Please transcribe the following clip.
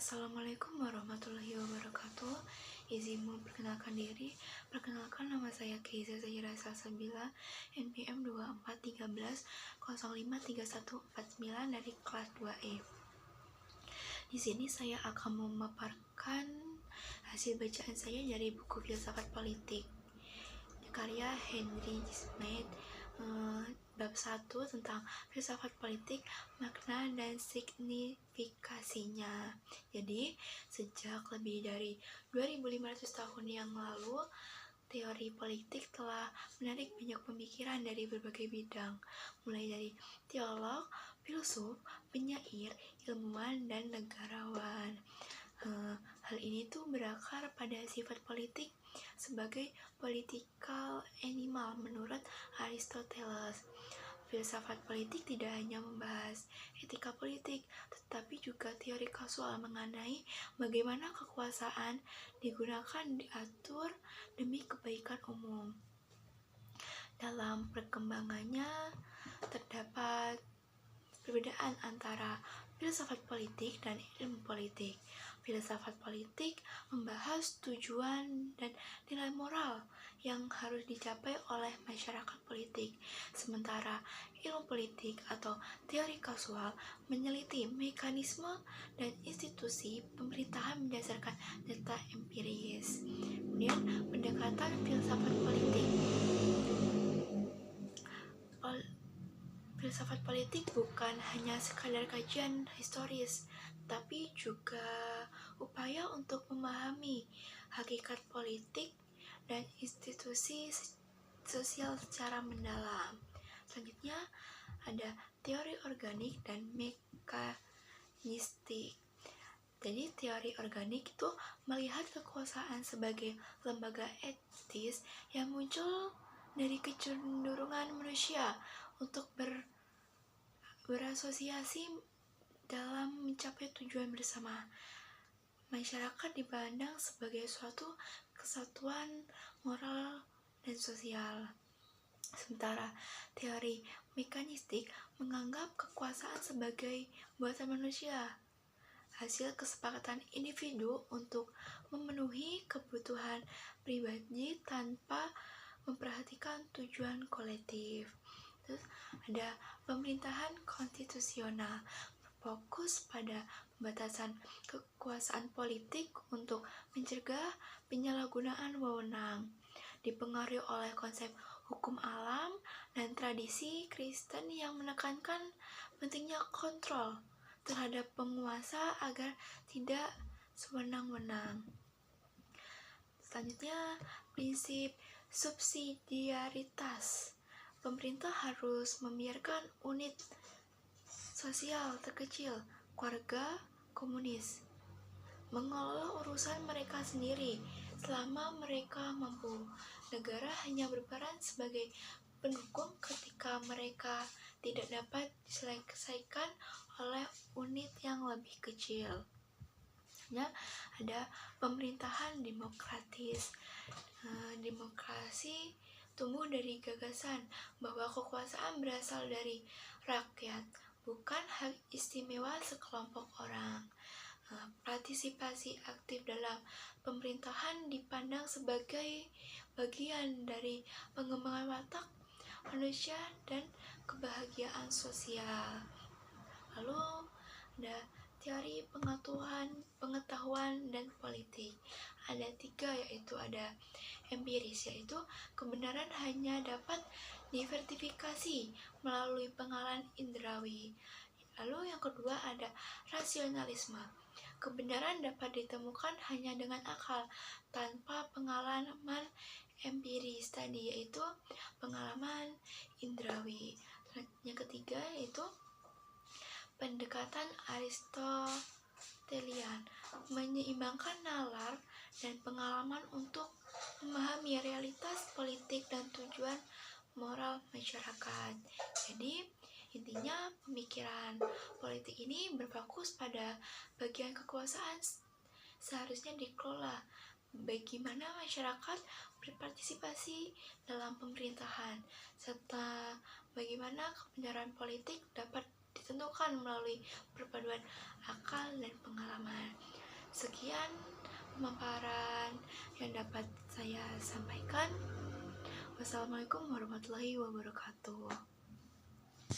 Assalamualaikum warahmatullahi wabarakatuh. Izin memperkenalkan diri. Perkenalkan, nama saya Keiza Zahira Salsabila, NPM 2413 053149 dari kelas 2E. Di sini saya akan memaparkan hasil bacaan saya dari buku Filsafat Politik karya Henry Smith, bab 1 tentang filsafat politik, makna dan signifikasinya. Jadi, sejak lebih dari 2500 tahun yang lalu, teori politik telah menarik banyak pemikiran dari berbagai bidang, mulai dari teolog, filsuf, penyair, ilmuwan, dan negarawan. Hal ini tuh berakar pada sifat politik sebagai political animal menurut Aristoteles. Filsafat politik tidak hanya membahas etika politik, tetapi juga teori kausal mengenai bagaimana kekuasaan digunakan diatur demi kebaikan umum. Dalam perkembangannya, terdapat perbedaan antara filsafat politik dan ilmu politik. Filsafat politik membahas tujuan dan nilai moral yang harus dicapai oleh masyarakat politik, sementara ilmu politik atau teori kausal meneliti mekanisme dan institusi pemerintahan berdasarkan data empiris. Kemudian, pendekatan filsafat politik. Filsafat politik bukan hanya sekadar kajian historis, tapi juga upaya untuk memahami hakikat politik dan institusi sosial secara mendalam. Selanjutnya ada teori organik dan mekanistik. Jadi teori organik itu melihat kekuasaan sebagai lembaga etis yang muncul dari kecenderungan manusia untuk berasosiasi dalam mencapai tujuan bersama. Masyarakat dipandang sebagai suatu kesatuan moral dan sosial. Sementara teori mekanistik menganggap kekuasaan sebagai buatan manusia, hasil kesepakatan individu untuk memenuhi kebutuhan pribadi tanpa memperhatikan tujuan kolektif. Terus ada pemerintahan konstitusional, fokus pada pembatasan kekuasaan politik untuk mencegah penyalahgunaan wewenang, dipengaruhi oleh konsep hukum alam dan tradisi Kristen yang menekankan pentingnya kontrol terhadap penguasa agar tidak sewenang-wenang. Selanjutnya, prinsip subsidiaritas. Pemerintah harus membiarkan unit sosial terkecil, keluarga komunis, mengelola urusan mereka sendiri selama mereka mampu. Negara hanya berperan sebagai pendukung ketika mereka tidak dapat diselesaikan oleh unit yang lebih kecil. Ada pemerintahan demokratis. Demokrasi tumbuh dari gagasan bahwa kekuasaan berasal dari rakyat, bukan hak istimewa sekelompok orang. Partisipasi aktif dalam pemerintahan dipandang sebagai bagian dari pengembangan watak manusia dan kebahagiaan sosial. Lalu ada teori pengetahuan dan politik. Ada 3, yaitu ada empiris, yaitu kebenaran hanya dapat divertifikasi melalui pengalaman indrawi. Lalu yang kedua ada rasionalisme. Kebenaran dapat ditemukan hanya dengan akal tanpa pengalaman empiris tadi, yaitu pengalaman indrawi. Yang ketiga yaitu pendekatan Aristotelian, menyeimbangkan nalar dan pengalaman untuk memahami realitas politik dan tujuan moral masyarakat. Jadi intinya pemikiran politik ini berfokus pada bagian kekuasaan seharusnya dikelola, bagaimana masyarakat berpartisipasi dalam pemerintahan, serta bagaimana kebenaran politik dapat ditentukan melalui perpaduan akal dan pengalaman. Sekian pemaparan yang dapat saya sampaikan. Wassalamualaikum warahmatullahi wabarakatuh.